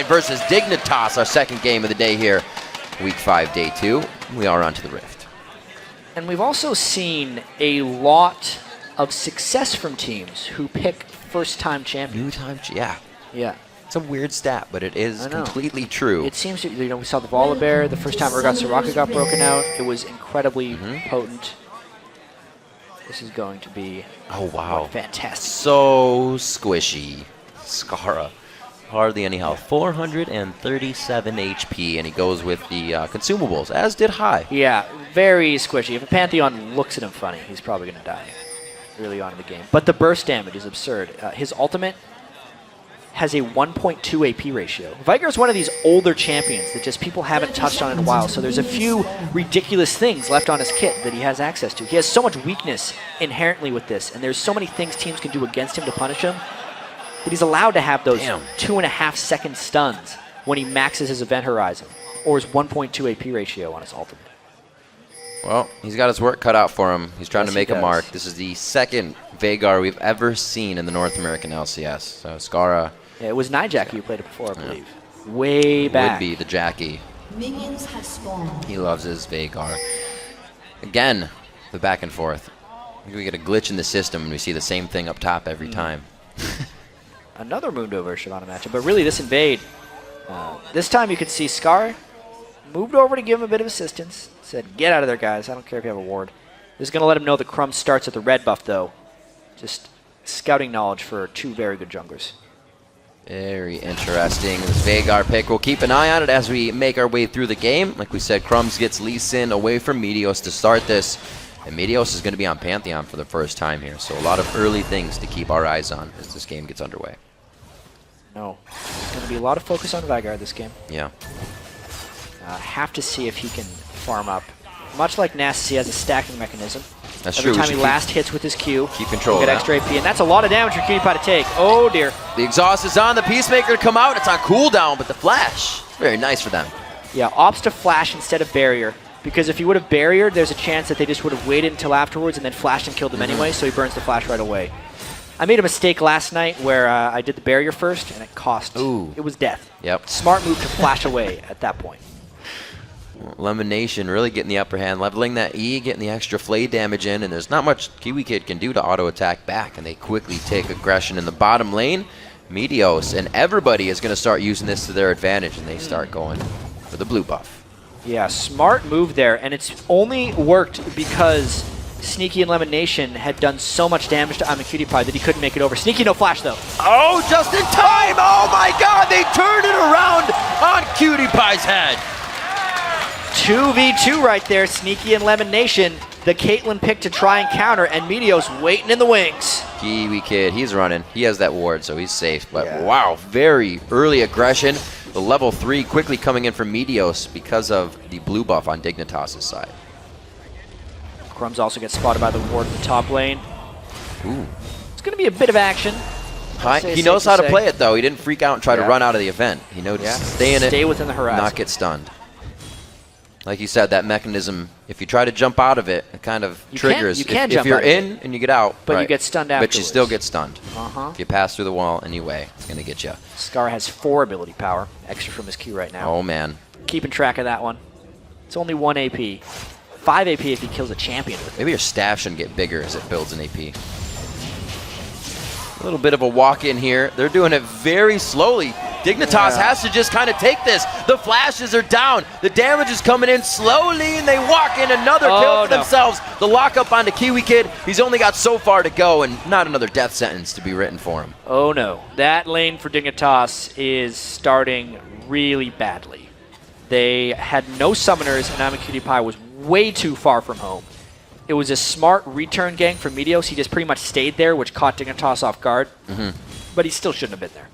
Cloud9 versus Dignitas, our second game of the day here. Week 5, day 2. We are on to the Rift. And we've also seen a lot of success from teams who pick first-time champions. Yeah. Yeah. It's a weird stat, but it is completely true. It seems, we saw the Volibear, the first time Urgot Soraka got broken out. It was incredibly potent. This is going to be fantastic. So squishy. Skara. Hardly any health. 437 HP, and he goes with the consumables, as did High. Yeah, very squishy. If a Pantheon looks at him funny, he's probably going to die early on in the game. But the burst damage is absurd. His ultimate has a 1.2 AP ratio. Viger is one of these older champions that just people haven't touched on in a while, so there's a few ridiculous things left on his kit that he has access to. He has so much weakness inherently with this, and there's so many things teams can do against him to punish him, that he's allowed to have those 2.5-second stuns when he maxes his event horizon, or his 1.2 AP ratio on his ultimate. Well, he's got his work cut out for him. He's trying to make a mark. This is the second Veigar we've ever seen in the North American LCS. So Skara. Yeah, it was Nijaki who played it before, I believe. Way back. Would be the Jackie. Minions have spawned. He loves his Veigar. Again, the back and forth. We get a glitch in the system and we see the same thing up top every time. Another Mundo version on a matchup, but really this invade. This time you could see Scar moved over to give him a bit of assistance. Said, get out of there, guys. I don't care if you have a ward. This is going to let him know the Crumb starts at the red buff, though. Just scouting knowledge for two very good junglers. Very interesting. This Veigar pick, we'll keep an eye on it as we make our way through the game. Like we said, Crumbs gets Lee Sin away from Meteos to start this. And Meteos is going to be on Pantheon for the first time here. So a lot of early things to keep our eyes on as this game gets underway. No. There's going to be a lot of focus on Veigar this game. Yeah. Have to see if he can farm up. Much like Nasus, he has a stacking mechanism. That's Every true. time he last hits with his Q, keep control get extra AP, and that's a lot of damage for Cutie Pie to take. Oh dear. The exhaust is on, the Peacemaker to come out. It's on cooldown, but the flash, very nice for them. Yeah, opts to flash instead of barrier, because if he would have barriered, there's a chance that they just would have waited until afterwards and then flashed and killed him anyway, so he burns the flash right away. I made a mistake last night where I did the barrier first, and it cost. Ooh. It was death. Yep. Smart move to flash away at that point. Lemonation really getting the upper hand, leveling that E, getting the extra flay damage in, and there's not much Kiwi Kid can do to auto-attack back, and they quickly take aggression in the bottom lane. Meteos and everybody is going to start using this to their advantage, and they start going for the blue buff. Yeah, smart move there, and it's only worked because Sneaky and Lemonation had done so much damage to Cutie Pie that he couldn't make it over. Sneaky no flash, though. Oh, just in time! Oh my god, they turned it around on Cutie Pie's head! 2v2 right there, Sneaky and Lemonation. The Caitlyn pick to try and counter, and Meteos waiting in the wings. Kiwi Kid, he's running. He has that ward, so he's safe. But wow, very early aggression. The level 3 quickly coming in from Meteos because of the blue buff on Dignitas' side. Crumbs also gets spotted by the ward in the top lane. Ooh. It's going to be a bit of action. He knows how to play it, though. He didn't freak out and try to run out of the event. He knows to stay in it, stay within the horizon, not get stunned. Like you said, that mechanism, if you try to jump out of it, it kind of triggers. You can if jump you're out of in and you get out, but you get stunned afterwards. But you still get stunned. Uh-huh. If you pass through the wall anyway, it's going to get you. Scar has 4 ability power, extra from his Q right now. Oh, man. Keeping track of that one. It's only 1 AP. 5 AP if he kills a champion with it. Maybe your staff should get bigger as it builds an AP. A little bit of a walk-in here. They're doing it very slowly. Dignitas has to just kind of take this. The flashes are down. The damage is coming in slowly, and they walk in another kill for themselves. The lockup onto Kiwi Kid. He's only got so far to go, and not another death sentence to be written for him. Oh, no. That lane for Dignitas is starting really badly. They had no summoners, and Cutie Pie was way too far from home. It was a smart return gank from Meteos. He just pretty much stayed there, which caught Dignitas off guard. But he still shouldn't have been there.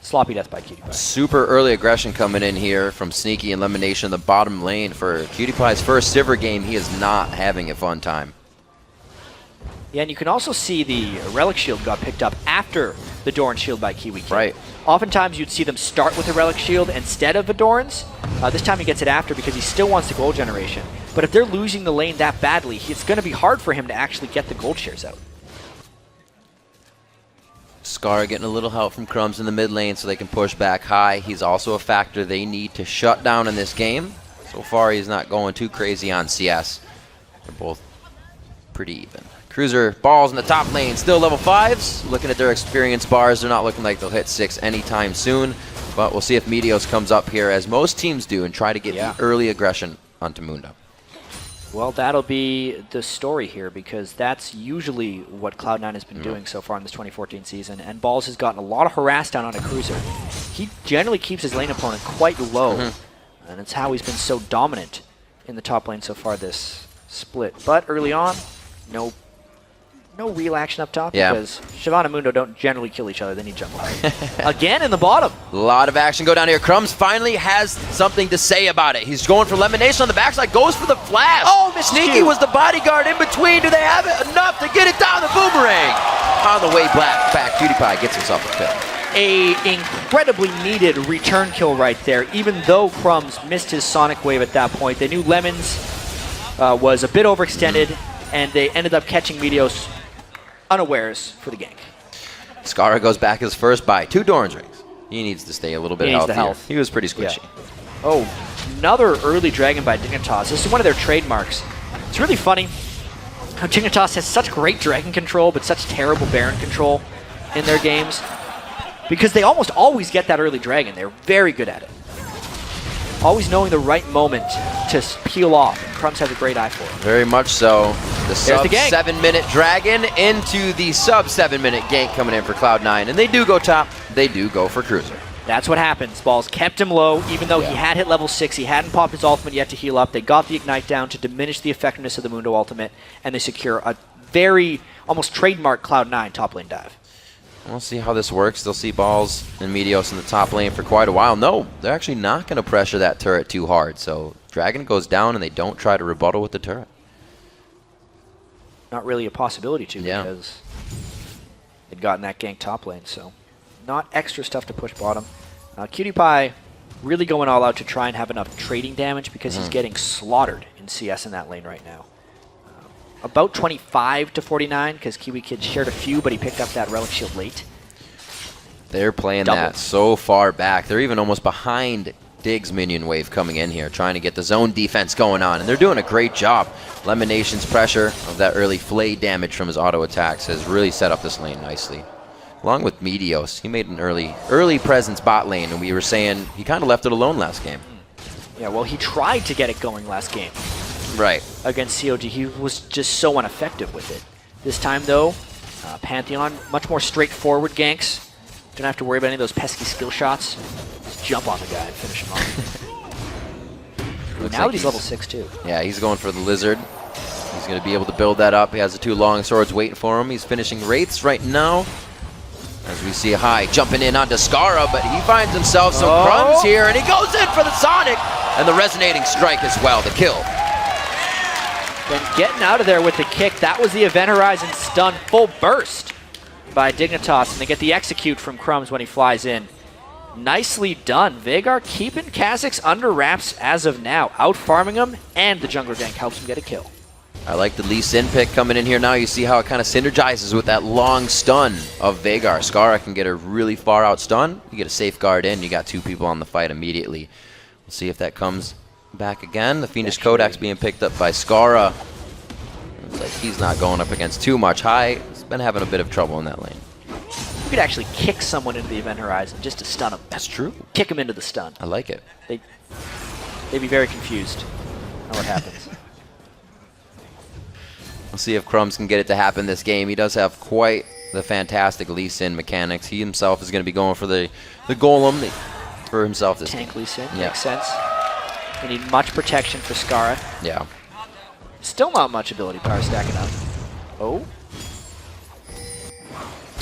Sloppy death by Cutie Pie. Super early aggression coming in here from Sneaky and Lemonation in the bottom lane. For Cutie Pie's first Sivir game, he is not having a fun time. Yeah, and you can also see the Relic Shield got picked up after the Doran Shield by Kiwi Kid. Right. Oftentimes you'd see them start with a Relic Shield instead of a Doran's. This time he gets it after because he still wants the gold generation. But if they're losing the lane that badly, it's going to be hard for him to actually get the gold shares out. Scar getting a little help from Crumbs in the mid lane so they can push back high. He's also a factor they need to shut down in this game. So far, he's not going too crazy on CS. They're both pretty even. Cruiser balls in the top lane, still level 5s. Looking at their experience bars, they're not looking like they'll hit 6 anytime soon. But we'll see if Meteos comes up here, as most teams do, and try to get the early aggression onto Mundo. Well, that'll be the story here, because that's usually what Cloud9 has been doing so far in this 2014 season. And Balls has gotten a lot of harass down on a Cruiser. He generally keeps his lane opponent quite low, and it's how he's been so dominant in the top lane so far this split. But early on, no real action up top, because Siobhan and Mundo don't generally kill each other. They need jump high. Again in the bottom. A lot of action go down here. Crumbs finally has something to say about it. He's going for elimination on the backside, goes for the flash. Oh, missed Sneaky you. was the bodyguard in between. Do they have it enough to get it down the boomerang? On the way back, Cutie Pie gets himself a kill. A incredibly needed return kill right there, even though Crumbs missed his Sonic Wave at that point. They knew Lemons was a bit overextended, and they ended up catching Meteos unawares for the gank. Skara goes back his first buy. 2 Doran's rings. He needs to stay a little bit He needs healthier. the health. He was pretty squishy. Yeah. Oh, another early dragon by Dignitas. This is one of their trademarks. It's really funny how Dignitas has such great dragon control, but such terrible Baron control in their games, because they almost always get that early dragon. They're very good at it. Always knowing the right moment to peel off. And Crumbs has a great eye for it. Very much so. The sub the gank. 7-minute dragon into the sub 7-minute gank coming in for Cloud9. And they do go top. They do go for Cruiser. That's what happens. Balls kept him low, even though he had hit level 6. He hadn't popped his ultimate yet to heal up. They got the Ignite down to diminish the effectiveness of the Mundo ultimate, and they secure a very, almost trademark Cloud9 top lane dive. We'll see how this works. They'll see Balls and Meteos in the top lane for quite a while. No, they're actually not going to pressure that turret too hard. So Dragon goes down, and they don't try to rebuttal with the turret. Not really a possibility to, because they'd gotten that gank top lane. So not extra stuff to push bottom. Cutie Pie really going all out to try and have enough trading damage, because he's getting slaughtered in CS in that lane right now. About 25 to 49, because Kiwi Kid shared a few, but he picked up that Relic Shield late. They're playing that so far back. They're even almost behind Dig's minion wave coming in here, trying to get the zone defense going on, and they're doing a great job. Lemonation's pressure of that early flay damage from his auto attacks has really set up this lane nicely. Along with Meteos, he made an early presence bot lane, and we were saying he kind of left it alone last game. Yeah, well, he tried to get it going last game. Right. Against COG, he was just so ineffective with it. This time, though, Pantheon, much more straightforward ganks. Don't have to worry about any of those pesky skill shots. Just jump on the guy and finish him off. Now that he's level 6, too. Yeah, he's going for the Lizard. He's going to be able to build that up. He has the 2 long swords waiting for him. He's finishing Wraiths right now. As we see High jumping in onto Skara, but he finds himself some crumbs here, and he goes in for the Sonic! And the resonating strike as well, the kill. Then getting out of there with the kick, that was the Event Horizon stun full burst by Dignitas, and they get the execute from Crumbs when he flies in. Nicely done. Veigar keeping Kha'Zix under wraps as of now, out-farming him, and the jungler gank helps him get a kill. I like the Lee Sin pick coming in here now. You see how it kind of synergizes with that long stun of Veigar. Skara can get a really far out stun. You get a safeguard in, you got 2 people on the fight immediately. We'll see if that comes back again. The Fiendish Kodak's being picked up by Skara. Looks like he's not going up against too much. High has been having a bit of trouble in that lane. You could actually kick someone into the Event Horizon just to stun him. That's true. Kick him into the stun. I like it. They'd be very confused on what happens. We'll see if Crumbs can get it to happen this game. He does have quite the fantastic Lee Sin mechanics. He himself is going to be going for the Golem for himself this Tank game. Lee Sin, makes sense. We need much protection for Skara. Yeah. Still not much ability power stacking up. Oh.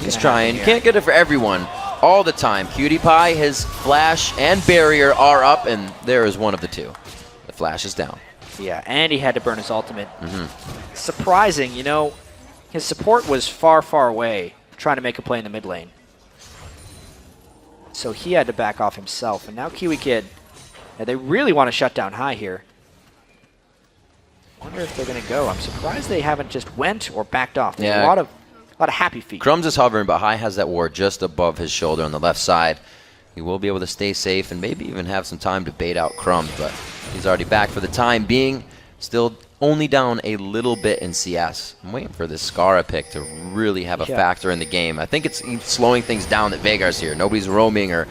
He's trying. Can't get it for everyone all the time. Cutie Pie, his flash and barrier are up, and there is one of the 2. The flash is down. Yeah, and he had to burn his ultimate. Surprising, you know, his support was far, far away trying to make a play in the mid lane. So he had to back off himself. And now Kiwi Kid, they really want to shut down High here. Wonder if they're going to go. I'm surprised they haven't just went or backed off. There's a lot of lot of happy feet. Crumbs is hovering, but High has that ward just above his shoulder on the left side. He will be able to stay safe and maybe even have some time to bait out Crumbs, but he's already back for the time being. Still only down a little bit in CS. I'm waiting for this Skara pick to really have a factor in the game. I think it's slowing things down that Veigar's here. Nobody's roaming or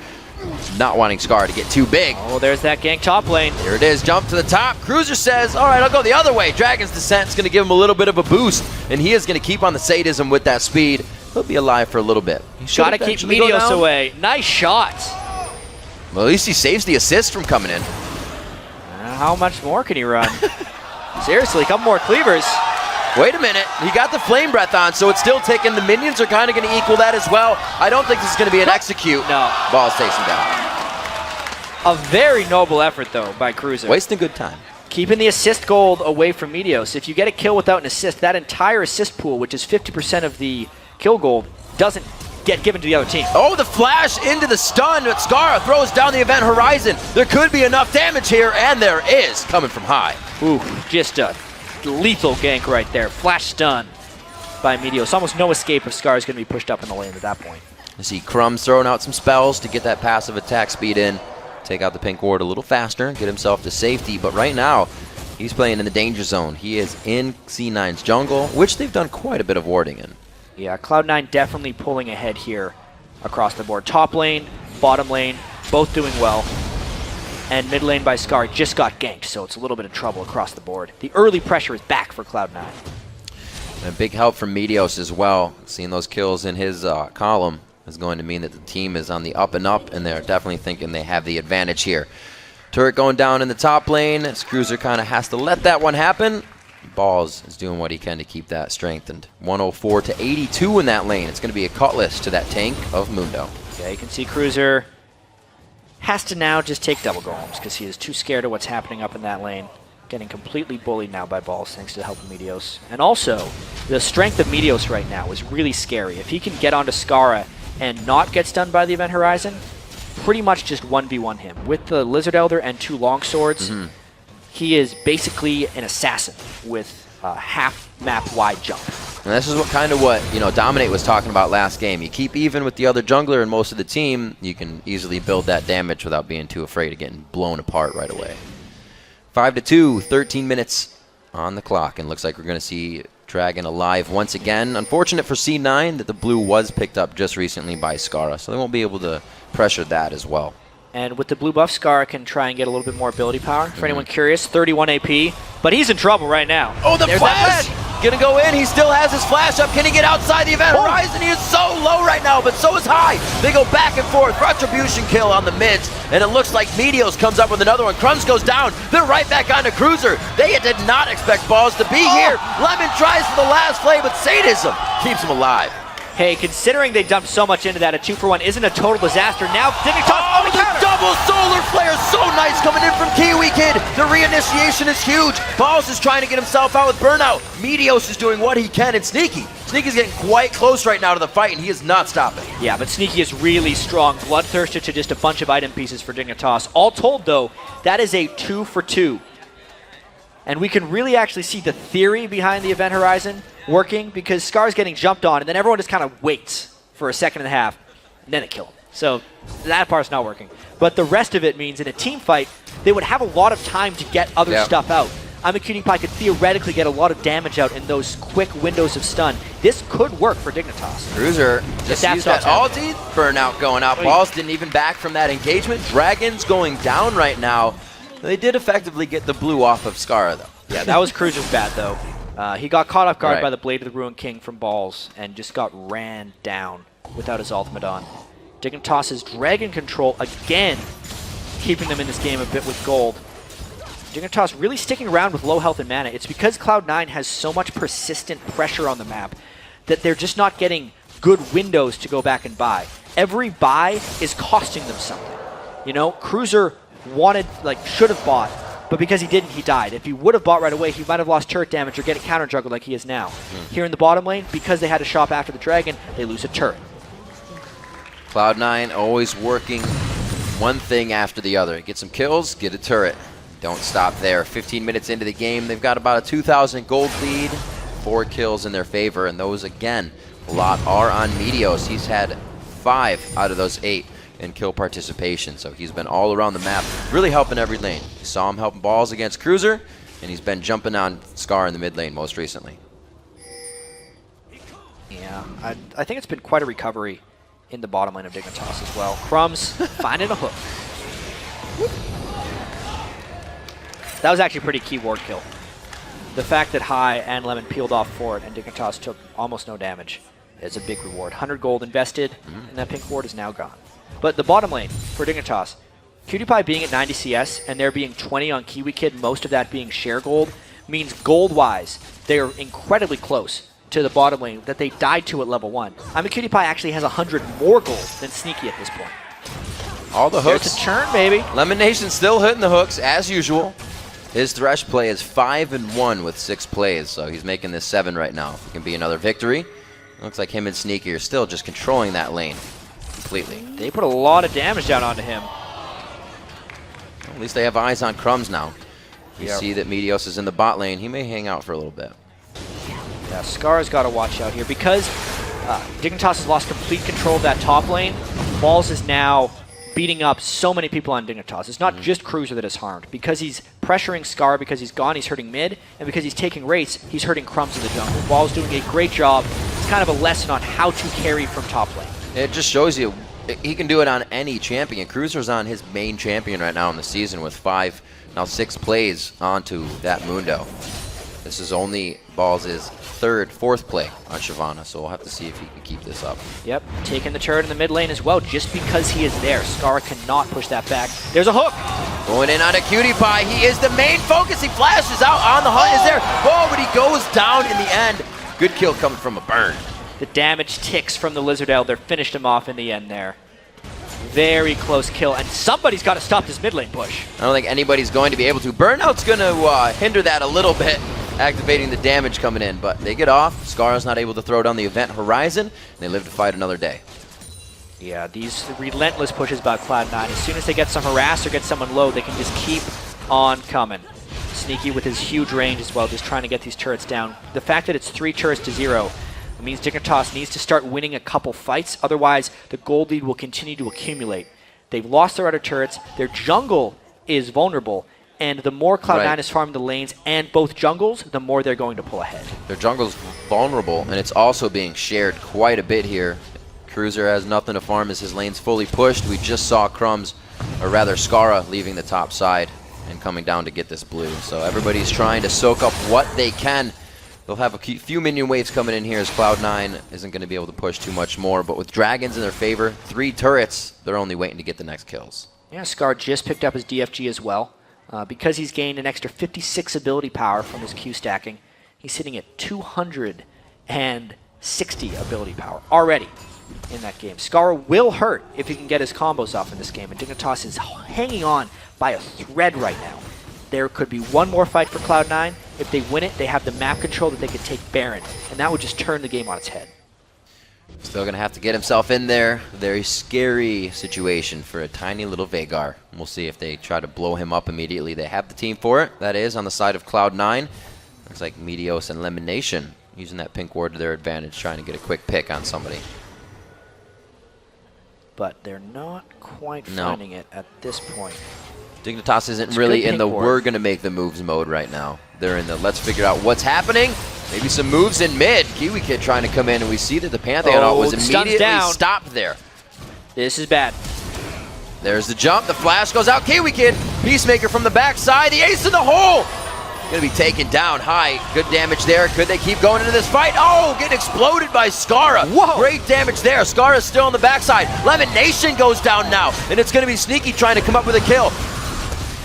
not wanting Skara to get too big. Oh, there's that gank top lane. Here it is, jump to the top. Cruiser says, all right, I'll go the other way. Dragon's Descent is going to give him a little bit of a boost, and he is going to keep on the sadism with that speed. He'll be alive for a little bit. Got to keep Meteos away. Nice shot. Well, at least he saves the assist from coming in. How much more can he run? Seriously, a couple more cleavers. Wait a minute. He got the Flame Breath on, so it's still ticking. The minions are kind of going to equal that as well. I don't think this is going to be an execute. No. Balls takes him down. A very noble effort, though, by Cruiser. Wasting good time. Keeping the assist gold away from Meteos. If you get a kill without an assist, that entire assist pool, which is 50% of the kill gold, doesn't get given to the other team. Oh, the flash into the stun, but Skara throws down the event horizon. There could be enough damage here, and there is, coming from High. Ooh, just a lethal gank right there. Flash stun by Meteos. Almost no escape if Skara is going to be pushed up in the lane at that point. You see Crumbs throwing out some spells to get that passive attack speed in. Take out the pink ward a little faster, get himself to safety, but right now, he's playing in the danger zone. He is in C9's jungle, which they've done quite a bit of warding in. Yeah, Cloud9 definitely pulling ahead here across the board. Top lane, bottom lane, both doing well. And mid lane by Skara just got ganked, so it's a little bit of trouble across the board. The early pressure is back for Cloud9. And a big help from Meteos as well. Seeing those kills in his column is going to mean that the team is on the up and up, and they're definitely thinking they have the advantage here. Turret going down in the top lane. Cruiser kind of has to let that one happen. Balls is doing what he can to keep that strengthened. 104 to 82 in that lane. It's going to be a cutlass to that tank of Mundo. Yeah, you can see Cruiser has to now just take double golems because he is too scared of what's happening up in that lane. Getting completely bullied now by Balls thanks to the help of Meteos. And also, the strength of Meteos right now is really scary. If he can get onto Skara and not get stunned by the event horizon, pretty much just 1v1 him. With the Lizard Elder and 2 longswords, he is basically an assassin with a half map wide jump. And this is what Dominate was talking about last game. You keep even with the other jungler and most of the team, you can easily build that damage without being too afraid of getting blown apart right away. 5-2, 13 minutes on the clock, and looks like we're going to see Dragon alive once again. Unfortunate for C9 that the blue was picked up just recently by Skara, so they won't be able to pressure that as well. And with the blue buff, Skara can try and get a little bit more ability power. For anyone curious, 31 AP, but he's in trouble right now. Oh, there's flash! Gonna go in, he still has his flash up. Can he get outside the event horizon? He is so low right now, but so is High. They go back and forth. Retribution kill on the mids, and it looks like Meteos comes up with another one. Crumbs goes down. They're right back onto Cruiser. They did not expect Balls to be here. Lemon tries for the last play, but sadism keeps him alive. Hey, considering they dumped so much into that, a 2-for-1 isn't a total disaster. Now, Dignitas, the double solar flare, so nice coming in from Kiwi Kid. The reinitiation is huge. Balls is trying to get himself out with burnout. Meteos is doing what he can, and Sneaky. Sneaky's getting quite close right now to the fight, and he is not stopping. Yeah, but Sneaky is really strong. Bloodthirster to just a bunch of item pieces for Dignitas. All told, though, that is a 2-for-2. And we can really actually see the theory behind the event horizon working because Scar's getting jumped on, and then everyone just kind of waits for a second and a half, and then it kills him. So that part's not working. But the rest of it means in a team fight, they would have a lot of time to get other stuff out. I'm a Cutie Pie could theoretically get a lot of damage out in those quick windows of stun. This could work for Dignitas. Cruiser just used that ulti, burnout going out. Balls didn't even back from that engagement. Dragon's going down right now. They did effectively get the blue off of Skara, though. Yeah, that was Cruiser's bad, though. He got caught off guard by the Blade of the Ruined King from Balls and just got ran down without his ultimate on. Dignitas' Dragon Control again, keeping them in this game a bit with gold. Dignitas really sticking around with low health and mana. It's because Cloud9 has so much persistent pressure on the map that they're just not getting good windows to go back and buy. Every buy is costing them something. You know, Cruiser should have bought, but because he didn't, he died. If he would have bought right away, he might have lost turret damage or get it counter juggled like he is now. Here in the bottom lane, because they had to shop after the dragon, they lose a turret. Cloud9 always working one thing after the other. Get some kills, get a turret. Don't stop there. 15 minutes into the game, they've got about a 2,000 gold lead, 4 kills in their favor, and those again a lot are on Meteos. He's had 5 out of those 8 in kill participation, so he's been all around the map, really helping every lane. You saw him helping balls against Cruiser, and he's been jumping on Scar in the mid lane most recently. Yeah, I think it's been quite a recovery in the bottom lane of Dignitas as well. Crumbs finding a hook. That was actually a pretty key ward kill. The fact that High and Lemon peeled off for it and Dignitas took almost no damage is a big reward. 100 gold invested, and that pink ward is now gone. But the bottom lane for Dignitas, PewDiePie being at 90 CS and there being 20 on Kiwi Kid, most of that being share gold, means gold-wise, they're incredibly close to the bottom lane that they died to at level 1. I mean, PewDiePie actually has 100 more gold than Sneaky at this point. All the hooks. There's a turn, baby. Lemon Nation still hitting the hooks, as usual. His Thresh play is 5-1 with 6 plays, so he's making this 7 right now. If it can be another victory, looks like him and Sneaky are still just controlling that lane completely. They put a lot of damage down onto him. Well, at least they have eyes on Crumbs now. You see that Meteos is in the bot lane. He may hang out for a little bit. Yeah, Scar's got to watch out here because Dignitas has lost complete control of that top lane. Balls is now beating up so many people on Dignitas. It's not just Cruiser that is harmed. Because he's pressuring Scar, because he's gone, he's hurting mid, and because he's taking rates, he's hurting Crumbs in the jungle. Ball's doing a great job. It's kind of a lesson on how to carry from top lane. It just shows you he can do it on any champion. Cruiser's on his main champion right now in the season with 5, now 6 plays onto that Mundo. This is only Balls' 3rd, 4th play on Shyvana, so we'll have to see if he can keep this up. Yep, taking the turret in the mid lane as well, just because he is there. Scar cannot push that back. There's a hook! Going in on a cutie pie. He is the main focus. He flashes out on the hunt. Is there? Oh, but he goes down in the end. Good kill coming from a burn. The damage ticks from the Lizardelle. They're finished him off in the end there. Very close kill, and somebody's got to stop this mid lane push. I don't think anybody's going to be able to. Burnout's going to hinder that a little bit, activating the damage coming in, but they get off. Scar's not able to throw down the event horizon, and they live to fight another day. Yeah, these relentless pushes by Cloud9. As soon as they get some harass or get someone low, they can just keep on coming. Sneaky with his huge range as well, just trying to get these turrets down. The fact that it's 3 turrets to 0, it means Dignitas needs to start winning a couple fights, otherwise the gold lead will continue to accumulate. They've lost their other turrets, their jungle is vulnerable, and the more Cloud9 is farming the lanes and both jungles, the more they're going to pull ahead. Their jungle's vulnerable, and it's also being shared quite a bit here. Cruiser has nothing to farm as his lane's fully pushed. We just saw Crumbs, or rather Scara, leaving the top side and coming down to get this blue. So everybody's trying to soak up what they can. They'll have a few minion waves coming in here as Cloud9 isn't going to be able to push too much more. But with dragons in their favor, 3 turrets, they're only waiting to get the next kills. Yeah, Scar just picked up his DFG as well. Because he's gained an extra 56 ability power from his Q stacking, he's sitting at 260 ability power already in that game. Scar will hurt if he can get his combos off in this game, and Dignitas is hanging on by a thread right now. There could be one more fight for Cloud9. If they win it, they have the map control that they could take Baron, and that would just turn the game on its head. Still going to have to get himself in there. Very scary situation for a tiny little Veigar. We'll see if they try to blow him up immediately. They have the team for it. That is on the side of Cloud9. Looks like Meteos and Lemon Nation using that pink ward to their advantage, trying to get a quick pick on somebody. But they're not quite finding it at this point. Dignitas isn't really in the we're going to make the moves mode right now. They're in the let's figure out what's happening. Maybe some moves in mid. Kiwi Kid trying to come in, and we see that the Pantheon was immediately stopped there. This is bad. There's the jump. The flash goes out. Kiwi Kid, Peacemaker from the backside. The ace in the hole. Going to be taken down high. Good damage there. Could they keep going into this fight? Oh, getting exploded by Scara. Whoa. Great damage there. Scara's still on the backside. Lemon Nation goes down now, and it's going to be Sneaky trying to come up with a kill.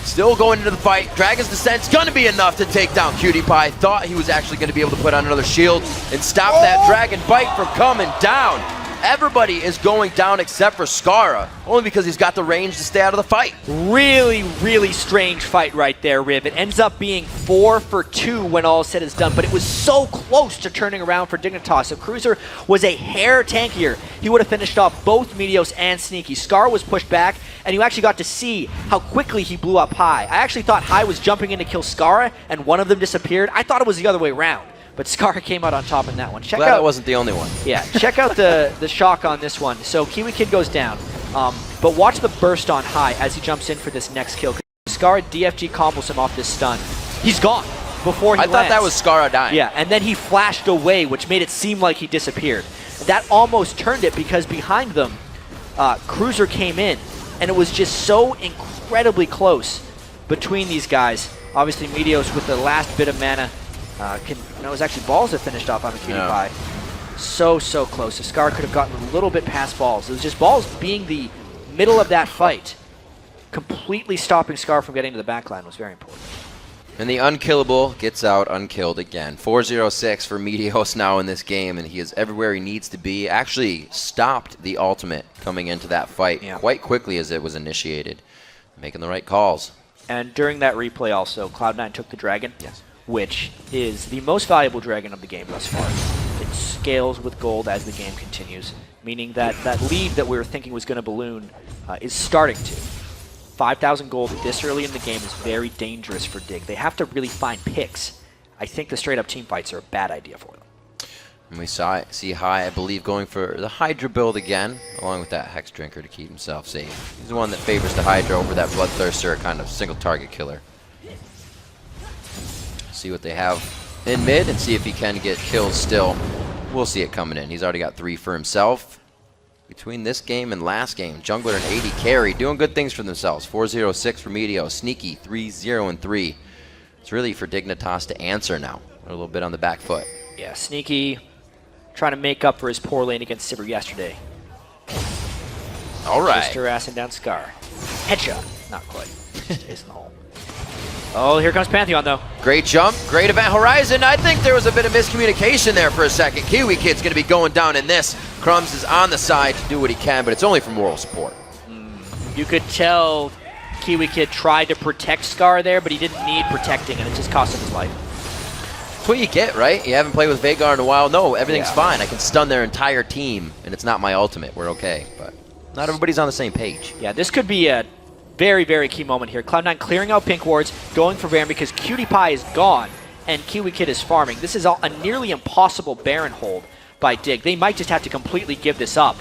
Still going into the fight. Dragon's Descent's going to be enough to take down Cutie Pie. Thought he was actually going to be able to put on another shield and stop that Dragon Bite from coming down. Everybody is going down except for Scara, only because he's got the range to stay out of the fight. Really, really strange fight right there, Riv. It ends up being 4 for 2 when all is said is done, but it was so close to turning around for Dignitas. If Cruiser was a hair tankier, he would have finished off both Meteos and Sneaky. Scar was pushed back, and you actually got to see how quickly he blew up High. I actually thought High was jumping in to kill Scara, and one of them disappeared. I thought it was the other way around, But Scar came out on top in that one. Glad that wasn't the only one. Yeah, check out the shock on this one. So Kiwi Kid goes down, but watch the burst on high as he jumps in for this next kill. Scar DFG combos him off this stun. He's gone before he lands. I thought that was Scar dying. Yeah, and then he flashed away, which made it seem like he disappeared. That almost turned it because behind them, Cruiser came in, and it was just so incredibly close between these guys. Obviously, Meteos with the last bit of mana. It was actually Balls that finished off on the cutie pie. So close. If Scar could have gotten a little bit past Balls. It was just Balls being the middle of that fight. Completely stopping Scar from getting to the backline was very important. And the unkillable gets out unkilled again. 4-0-6 for Meteos now in this game, and he is everywhere he needs to be. Actually stopped the ultimate coming into that fight quite quickly as it was initiated. Making the right calls. And during that replay also, Cloud9 took the dragon, which is the most valuable dragon of the game thus far. It scales with gold as the game continues, meaning that that lead that we were thinking was going to balloon is starting to. 5,000 gold this early in the game is very dangerous for Dig. They have to really find picks. I think the straight-up team fights are a bad idea for them. And we see High, I believe, going for the Hydra build again, along with that Hex Drinker to keep himself safe. He's the one that favors the Hydra over that Bloodthirster, kind of single-target killer. See what they have in mid and see if he can get kills still. We'll see it coming in. He's already got 3 for himself. Between this game and last game, Jungler and AD carry, doing good things for themselves. 4-0-6 for Meteos, sneaky 3-0-3. It's really for Dignitas to answer now. A little bit on the back foot. Yeah, sneaky, trying to make up for his poor lane against Sivir yesterday. All right. Just harassing down Scar. Headshot. Not quite. Stays in the hole. Oh, here comes Pantheon, though. Great jump, great event horizon. I think there was a bit of miscommunication there for a second. Kiwi Kid's going to be going down in this. Crumbs is on the side to do what he can, but it's only for moral support. You could tell Kiwi Kid tried to protect Scar there, but he didn't need protecting, and it just cost him his life. That's what you get, right? You haven't played with Veigar in a while. No, everything's fine. I can stun their entire team, and it's not my ultimate. We're okay, but not everybody's on the same page. Yeah, this could be a very, very key moment here. Cloud9 clearing out pink wards, going for Baron because Cutie Pie is gone, and Kiwi Kid is farming. This is a nearly impossible Baron hold by Dig. They might just have to completely give this up.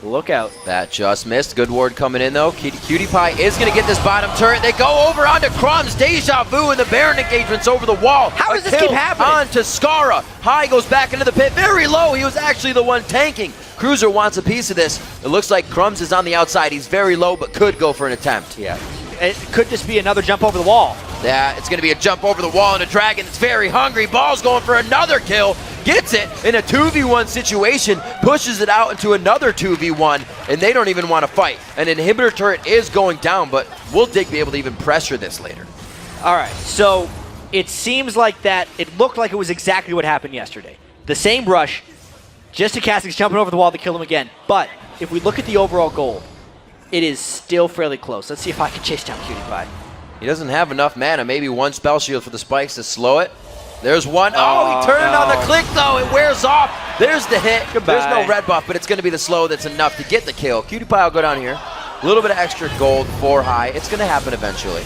Look out. That just missed. Good ward coming in, though. Cutie Pie is going to get this bottom turret. They go over onto Crumbs. Deja Vu, and the Baron engagement's over the wall. How does this keep happening? On to Skara. High goes back into the pit. Very low. He was actually the one tanking. Cruiser wants a piece of this. It looks like Crumbs is on the outside. He's very low, but could go for an attempt. Yeah. It could just be another jump over the wall. Yeah, it's going to be a jump over the wall, and a dragon that's very hungry. Ball's going for another kill. Gets it in a 2v1 situation, pushes it out into another 2v1, and they don't even want to fight. An inhibitor turret is going down, but will Dig be able to even pressure this later? All right, so it seems like that, it looked like it was exactly what happened yesterday. The same rush, just Stochastics jumping over the wall to kill him again. But if we look at the overall gold, it is still fairly close. Let's see if I can chase down Cutie Pie. He doesn't have enough mana. Maybe one spell shield for the spikes to slow it. There's one. Oh, he turned on the click, though. It wears off. There's the hit. Goodbye. There's no red buff, but it's going to be the slow that's enough to get the kill. Cutie Pie will go down here. A little bit of extra gold for High. It's going to happen eventually.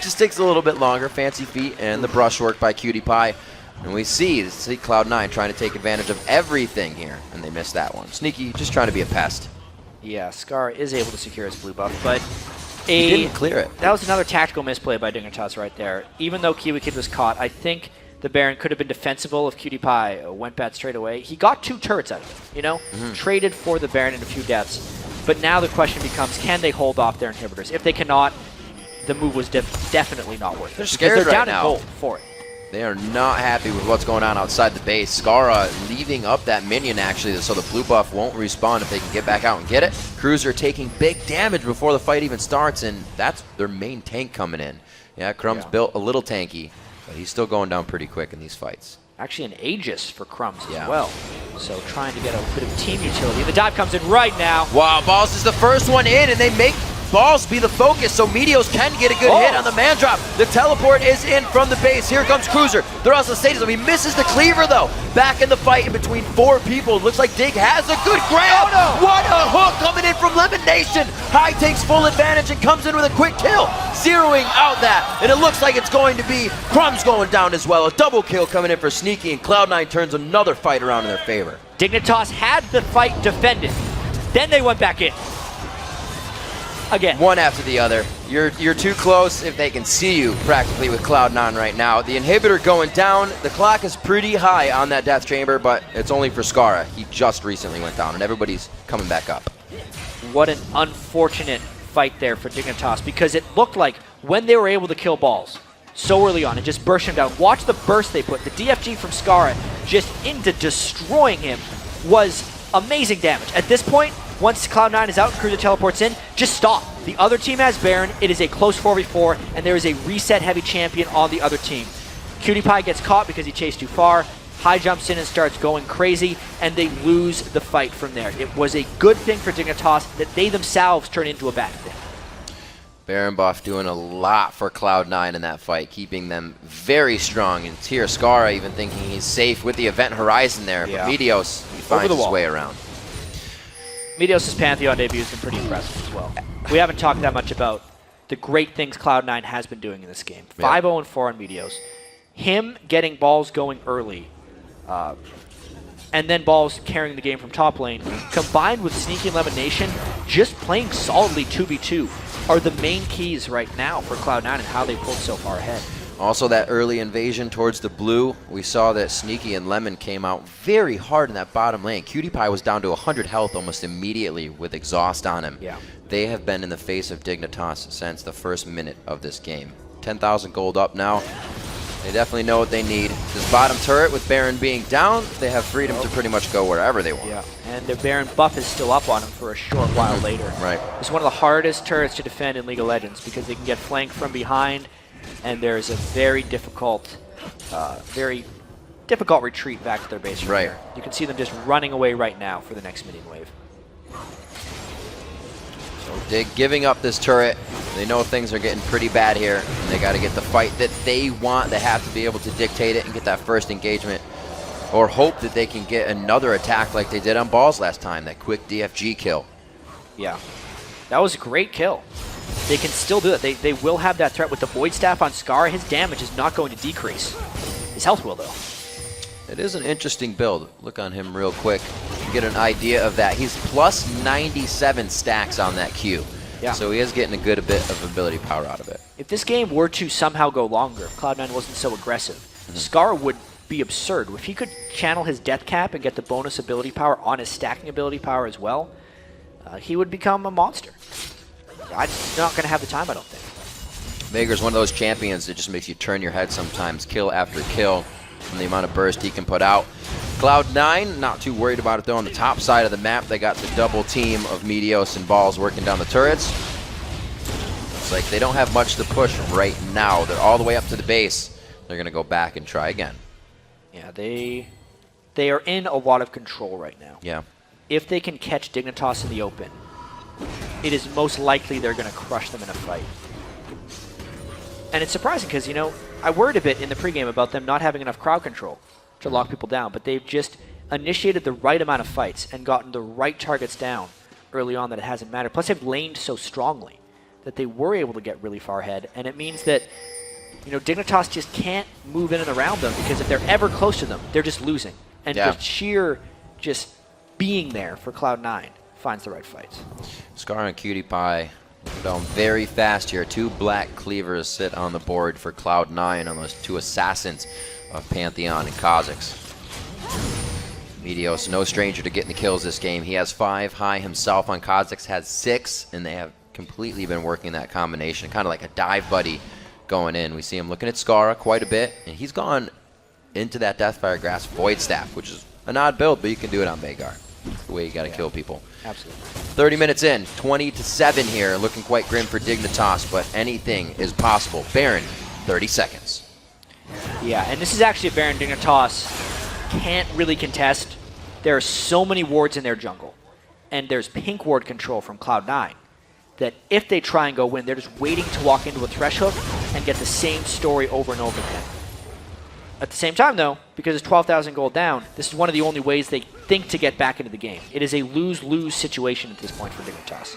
Just takes a little bit longer. Fancy feet and the brushwork by Cutie Pie. And we see Cloud9 trying to take advantage of everything here, and they missed that one. Sneaky, just trying to be a pest. Yeah, Scar is able to secure his blue buff, but he didn't clear it. That was another tactical misplay by Dignitas right there. Even though Kiwi Kid was caught, I think the Baron could have been defensible if Cutie Pie went bad straight away. He got 2 turrets out of it, you know? Traded for the Baron and a few deaths. But now the question becomes, can they hold off their inhibitors? If they cannot, the move was definitely not worth it. They're scared they're down right now. in gold for it. They are not happy with what's going on outside the base. Skara leaving up that minion, actually, so the blue buff won't respawn if they can get back out and get it. Cruiser taking big damage before the fight even starts, and that's their main tank coming in. Yeah, Crumbs built a little tanky, but he's still going down pretty quick in these fights. Actually an Aegis for Crumbs as well. So trying to get a bit of team utility. The dive comes in right now. Wow, Balls is the first one in, and they make balls be the focus so Meteos can get a good hit on the man drop. The teleport is in from the base. Here comes Cruiser. They're also stages. He misses the cleaver though. Back in the fight in between 4 people. Looks like Dig has a good grab. What a hook coming in from Lemon Nation. High takes full advantage and comes in with a quick kill. Zeroing out that. And it looks like it's going to be Crumbs going down as well. A double kill coming in for Sneaky, and Cloud9 turns another fight around in their favor. Dignitas had the fight defended. Then they went back in. Again. One after the other. You're too close if they can see you practically with Cloud9 right now. The inhibitor going down. The clock is pretty high on that death chamber, but it's only for Skara. He just recently went down, and everybody's coming back up. What an unfortunate fight there for Dignitas, because it looked like when they were able to kill balls so early on and just burst him down, watch the burst they put. The DFG from Skara just into destroying him was amazing damage. At this point, once Cloud9 is out and Cruiser teleports in, just stop. The other team has Baron, it is a close 4v4, and there is a reset heavy champion on the other team. Cutie Pie gets caught because he chased too far. High jumps in and starts going crazy, and they lose the fight from there. It was a good thing for Dignitas that they themselves turn into a bad thing. Baron buff doing a lot for Cloud9 in that fight, keeping them very strong. And here, Skara even thinking he's safe with the event horizon there, but Meteos, he finds his way around. Meteos' Pantheon debut has been pretty impressive as well. We haven't talked that much about the great things Cloud9 has been doing in this game. 5-0-4 on Meteos. Him getting balls going early, and then balls carrying the game from top lane, combined with Sneaky and Lemon Nation, just playing solidly 2v2, are the main keys right now for Cloud9 and how they pulled so far ahead. Also, that early invasion towards the blue, we saw that Sneaky and Lemon came out very hard in that bottom lane. Cutie Pie was down to 100 health almost immediately with exhaust on him. Yeah. They have been in the face of Dignitas since the first minute of this game. 10,000 gold up now. They definitely know what they need. This bottom turret, with Baron being down, they have freedom to pretty much go wherever they want. Yeah, and their Baron buff is still up on him for a short while later. Right. It's one of the hardest turrets to defend in League of Legends because they can get flanked from behind, and there's a very difficult retreat back to their base. Right. There. You can see them just running away right now for the next minion wave. So Dig giving up this turret. They know things are getting pretty bad here, and they got to get the fight that they want. They have to be able to dictate it and get that first engagement, or hope that they can get another attack like they did on balls last time, that quick DFG kill. Yeah, that was a great kill. They can still do it. They will have that threat with the Void Staff on Skara. His damage is not going to decrease. His health will, though. It is an interesting build. Look on him real quick. You get an idea of that. He's plus 97 stacks on that Q. Yeah. So he is getting a good bit of ability power out of it. If this game were to somehow go longer, if Cloud9 wasn't so aggressive, Skara would be absurd. If he could channel his death cap and get the bonus ability power on his stacking ability power as well, he would become a monster. I'm not going to have the time, I don't think. Vaegr's one of those champions that just makes you turn your head sometimes, kill after kill, from the amount of burst he can put out. Cloud9, not too worried about it though. On the top side of the map, they got the double team of Meteos and Balls working down the turrets. It's like they don't have much to push right now. They're all the way up to the base. They're going to go back and try again. Yeah, they are in a lot of control right now. Yeah. If they can catch Dignitas in the open, it is most likely they're going to crush them in a fight. And it's surprising because, you know, I worried a bit in the pregame about them not having enough crowd control to lock people down, but they've just initiated the right amount of fights and gotten the right targets down early on that it hasn't mattered. Plus, they've laned so strongly that they were able to get really far ahead, and it means that, you know, Dignitas just can't move in and around them because if they're ever close to them, they're just losing. And the sheer just being there for Cloud9 finds the right fights. Scar and Cutie Pie down very fast here. 2 black cleavers sit on the board for Cloud9 on those 2 assassins of Pantheon and Kha'Zix. Meteos, no stranger to getting the kills this game. He has 5 high himself on Kha'Zix, has 6, and they have completely been working that combination, kind of like a dive buddy going in. We see him looking at Skara quite a bit, and he's gone into that Deathfire Grasp Void Staff, which is an odd build, but you can do it on Veigar. The way you got to kill people. Absolutely. 30 minutes in, 20-7 here, looking quite grim for Dignitas, but anything is possible. Baron, 30 seconds. Yeah, and this is actually a Baron Dignitas can't really contest. There are so many wards in their jungle, and there's pink ward control from Cloud9 that if they try and go win, they're just waiting to walk into a thresh hook and get the same story over and over again. At the same time, though, because it's 12,000 gold down, this is one of the only ways they think to get back into the game. It is a lose-lose situation at this point for Dignitas.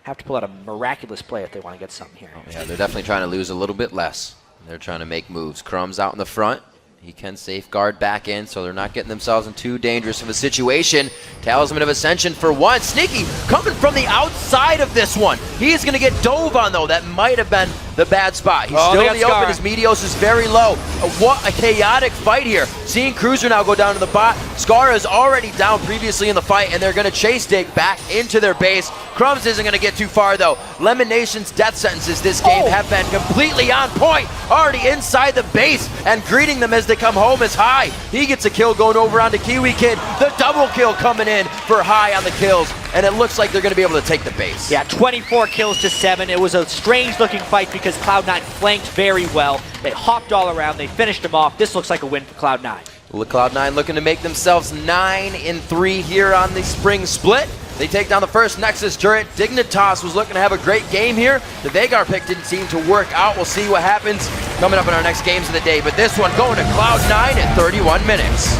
Have to pull out a miraculous play if they want to get something here. Oh, yeah, they're definitely trying to lose a little bit less. They're trying to make moves. Crumb's out in the front. He can safeguard back in, so they're not getting themselves in too dangerous of a situation. Talisman of Ascension for one. Sneaky coming from the outside of this one. He's going to get dove on, though. That might have been the bad spot. He's still in the open. His Meteos is very low. What a chaotic fight here. Seeing Cruiser now go down to the bot. Scar is already down previously in the fight, and they're going to chase Dig back into their base. Crumbs isn't going to get too far, though. Lemon Nation's death sentences this game have been completely on point. Already inside the base, and greeting them as they come home is High. He gets a kill going over onto Kiwi Kid. The double kill coming in for High on the kills, and it looks like they're going to be able to take the base. Yeah, 24 kills to 7. It was a strange-looking fight because Cloud9 flanked very well. They hopped all around. They finished him off. This looks like a win for Cloud9. Well, Cloud9 looking to make themselves 9-3 here on the spring split. They take down the first Nexus turret. Dignitas was looking to have a great game here. The Veigar pick didn't seem to work out. We'll see what happens coming up in our next games of the day. But this one going to Cloud9 at 31 minutes.